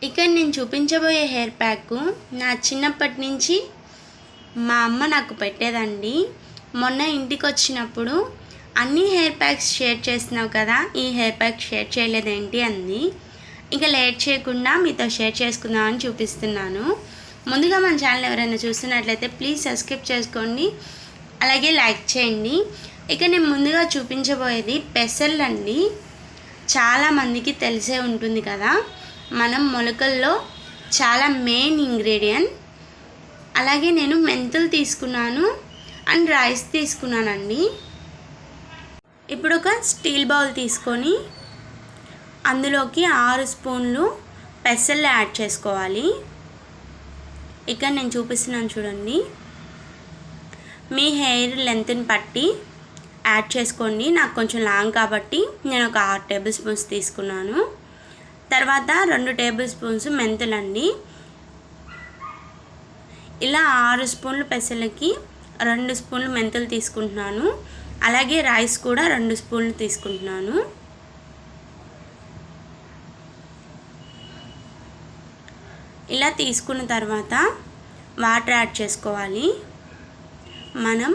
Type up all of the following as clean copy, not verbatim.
ఇక్కడ నేను చూపించబోయే హెయిర్ ప్యాక్ నా చిన్నప్పటి నుంచి మా అమ్మ నాకు పెట్టేదండి. మొన్న ఇంటికి వచ్చినప్పుడు అన్ని హెయిర్ ప్యాక్స్ షేర్ చేస్తున్నావు కదా, ఈ హెయిర్ ప్యాక్ షేర్ చేయలేదేంటి అంది. ఇంకా లేట్ చేయకుండా మీతో షేర్ చేసుకుందామని చూపిస్తున్నాను. ముందుగా మన ఛానల్ ఎవరైనా చూస్తున్నట్లయితే ప్లీజ్ సబ్స్క్రైబ్ చేసుకోండి, అలాగే లైక్ చేయండి. ఇక నేను ముందుగా చూపించబోయేది పెసర్లు అండి. చాలామందికి తెలిసే ఉంటుంది కదా, మనం మొలకల్లో చాలా మెయిన్ ఇంగ్రీడియంట్. అలాగే నేను మెంతులు తీసుకున్నాను అండ్ రైస్ తీసుకున్నానండి. ఇప్పుడు ఒక స్టీల్ బౌల్ తీసుకొని అందులోకి 6 స్పూన్లు పెసర్లు యాడ్ చేసుకోవాలి. ఇక్కడ నేను చూపిస్తున్నాను చూడండి. మీ హెయిర్ లెంత్ని బట్టి యాడ్ చేసుకోండి. నాకు కొంచెం లాంగ్ కాబట్టి నేను ఒక 6 టేబుల్ స్పూన్స్ తీసుకున్నాను. తర్వాత 2 టేబుల్ స్పూన్స్ మెంతులండి. ఇలా 6 స్పూన్లు పెసలకి 2 స్పూన్లు మెంతులు తీసుకుంటున్నాను. అలాగే రైస్ కూడా 2 స్పూన్లు తీసుకుంటున్నాను. ఇలా తీసుకున్న తర్వాత వాటర్ యాడ్ చేసుకోవాలి. మనం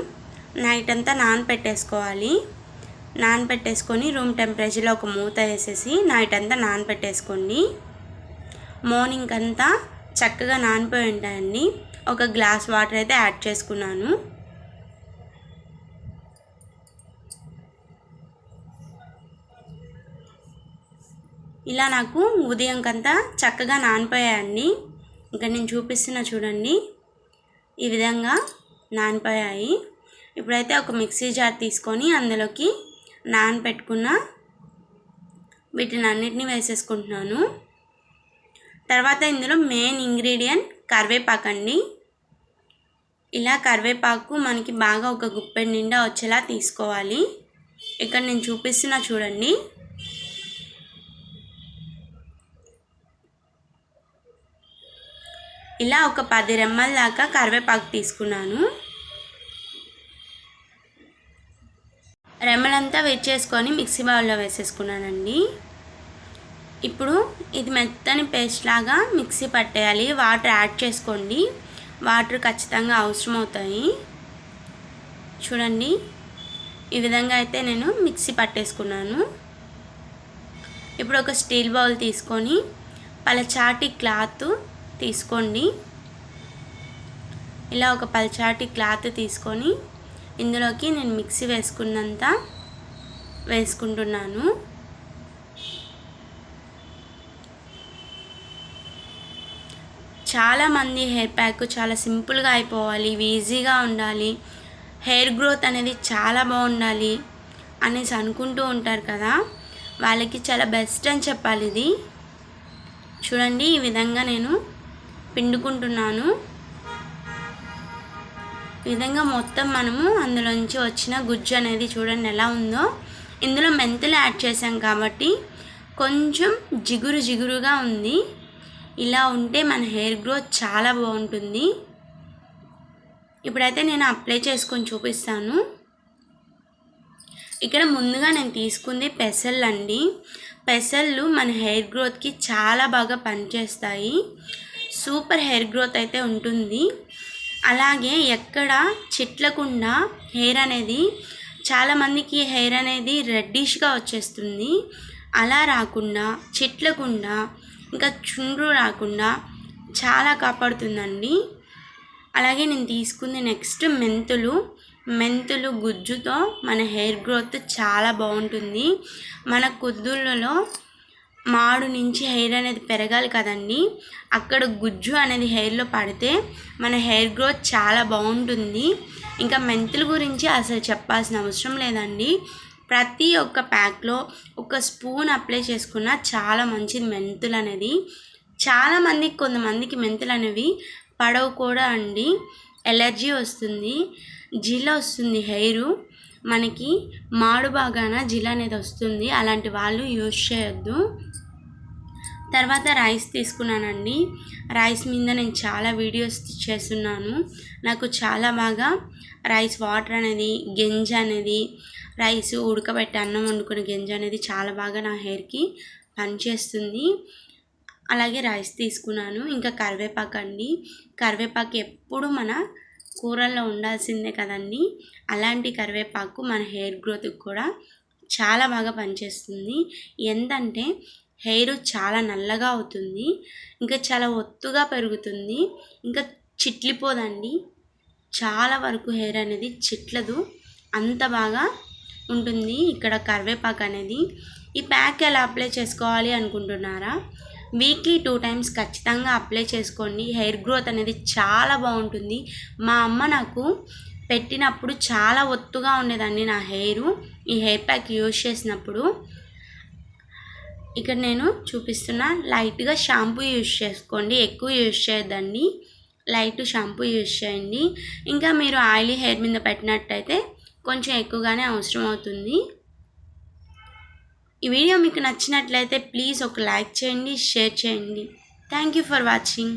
నైట్ అంతా నానబెట్టేసుకోవాలి. నానబెట్టేసుకొని రూమ్ టెంపరేచర్లో ఒక మూత వేసేసి నైట్ అంతా నానబెట్టేసుకోండి. మార్నింగ్ అంతా చక్కగా నానిపోయి ఉంటాయండి. ఒక గ్లాస్ వాటర్ అయితే యాడ్ చేసుకున్నాను. ఇలా నాకు ఉదయంకంతా చక్కగా నానిపోయాయండి. ఇంకా నేను చూపిస్తున్నా చూడండి, ఈ విధంగా నానిపోయాయి. ఇప్పుడైతే ఒక మిక్సీ జార్ తీసుకొని అందులోకి నానబెట్టుకున్న వీటిని అన్నిటినీ వేసేసుకుంటున్నాను. తర్వాత ఇందులో మెయిన్ ఇంగ్రీడియంట్ కరివేపాకు అండి. ఇలా కరివేపాకు మనకి బాగా ఒక గుప్పెడు నిండా వచ్చేలా తీసుకోవాలి. ఇక్కడ నేను చూపిస్తున్నా చూడండి. ఇలా ఒక 10 రెమ్మల దాకా కరివేపాకు తీసుకున్నాను. రెమ్మలంతా చేసుకొని మిక్సీ బౌల్లో వేసేసుకున్నానండి. ఇప్పుడు ఇది మెత్తని పేస్ట్ లాగా మిక్సీ పట్టేయాలి. వాటర్ యాడ్ చేసుకోండి, వాటర్ ఖచ్చితంగా అవసరం అవుతాయి. చూడండి, ఈ విధంగా అయితే నేను మిక్సీ పట్టేసుకున్నాను. ఇప్పుడు ఒక స్టీల్ బౌల్ తీసుకొని పలచాటి క్లాత్ తీసుకోండి. ఇలా ఒక పలచాటి క్లాత్ తీసుకొని ఇందులోకి నేను మిక్సీ వేసుకున్నంత వేసుకుంటున్నాను. చాలామంది హెయిర్ ప్యాక్ చాలా సింపుల్గా అయిపోవాలి, ఈజీగా ఉండాలి, హెయిర్ గ్రోత్ అనేది చాలా బాగుండాలి అనేసి అనుకుంటూ ఉంటారు కదా, వాళ్ళకి చాలా బెస్ట్ అని చెప్పాలి ఇది. చూడండి, ఈ విధంగా నేను పిండుకుంటున్నాను. ఈ విధంగా మొత్తం మనము అందులోంచి వచ్చిన గుజ్జు అనేది చూడండి ఎలా ఉందో. ఇందులో మెంతులు యాడ్ చేసాం కాబట్టి కొంచెం జిగురు జిగురుగా ఉంది. ఇలా ఉంటే మన హెయిర్ గ్రోత్ చాలా బాగుంటుంది. ఇప్పుడైతే నేను అప్లై చేసుకొని చూపిస్తాను. ఇక్కడ ముందుగా నేను తీసుకుంది పెసర్లు అండి. పెసర్లు మన హెయిర్ గ్రోత్కి చాలా బాగా పనిచేస్తాయి. సూపర్ హెయిర్ గ్రోత్ అయితే ఉంటుంది. అలాగే ఎక్కడ చిట్లకుండా హెయిర్ అనేది, చాలామందికి హెయిర్ అనేది రెడ్డిష్గా వచ్చేస్తుంది. అలా రాకుండా, చిట్లకుండా, ఇంకా చుండ్రు రాకుండా చాలా కాపాడుతుందండి. అలాగే నేను తీసుకుంది నెక్స్ట్ మెంతులు గుజ్జుతో మన హెయిర్ గ్రోత్ చాలా బాగుంటుంది. మన కుదుళ్ళలో మాడు నుంచి హెయిర్ అనేది పెరగాలి కదండి, అక్కడ గుజ్జు అనేది హెయిర్లో పడితే మన హెయిర్ గ్రోత్ చాలా బాగుంటుంది. ఇంకా మెంతుల గురించి అసలు చెప్పాల్సిన అవసరం లేదండి. ప్రతి ఒక్క ప్యాక్లో ఒక స్పూన్ అప్లై చేసుకున్నా చాలా మంచిది మెంతులు అనేది. కొంతమందికి మెంతులు అనేవి పడవు కూడా అండి, ఎలర్జీ వస్తుంది, జిల్ వస్తుంది, హెయిరు మనకి మాడు బాగాన జిల్ అనేది వస్తుంది. అలాంటి వాళ్ళు యూజ్ చేయొద్దు. తర్వాత రైస్ తీసుకున్నానండి. రైస్ మీద నేను చాలా వీడియోస్ చేస్తున్నాను. నాకు చాలా బాగా రైస్ వాటర్ అనేది, గింజ అనేది, రైస్ ఉడకబెట్టి అన్నం వండుకునే గింజ అనేది చాలా బాగా నా హెయిర్కి పనిచేస్తుంది. అలాగే రైస్ తీసుకున్నాను. ఇంకా కరివేపాకు అండి. కరివేపాకు ఎప్పుడు మన కూరల్లో ఉండాల్సిందే కదండి. అలాంటి కరివేపాకు మన హెయిర్ గ్రోత్కి కూడా చాలా బాగా పనిచేస్తుంది. ఎంతంటే హెయిర్ చాలా నల్లగా అవుతుంది, ఇంకా చాలా ఒత్తుగా పెరుగుతుంది, ఇంకా చిట్లిపోదండి. చాలా వరకు హెయిర్ అనేది చిట్లదు, అంత బాగా ఉంటుంది ఇక్కడ కరివేపాకు అనేది. ఈ ప్యాక్ ఎలా అప్లై చేసుకోవాలి అనుకుంటున్నారా? వీక్లీ 2 టైమ్స్ ఖచ్చితంగా అప్లై చేసుకోండి. హెయిర్ గ్రోత్ అనేది చాలా బాగుంటుంది. మా అమ్మ నాకు పెట్టినప్పుడు చాలా ఒత్తుగా ఉండేదండి నా హెయిరు. ఈ హెయిర్ ప్యాక్ యూజ్ చేసినప్పుడు ఇక్కడ నేను చూపిస్తున్నా. లైట్గా షాంపూ యూజ్ చేసుకోండి, ఎక్కువ యూజ్ చేయొద్దండి. లైట్ షాంపూ యూజ్ చేయండి. ఇంకా మీరు ఆయిలీ హెయిర్ మీద పెట్టినట్టయితే కొంచెం ఎక్కువగానే అవసరం అవుతుంది. ఈ వీడియో మీకు నచ్చినట్లయితే ప్లీజ్ ఒక లైక్ చేయండి, షేర్ చేయండి. Thank you for watching.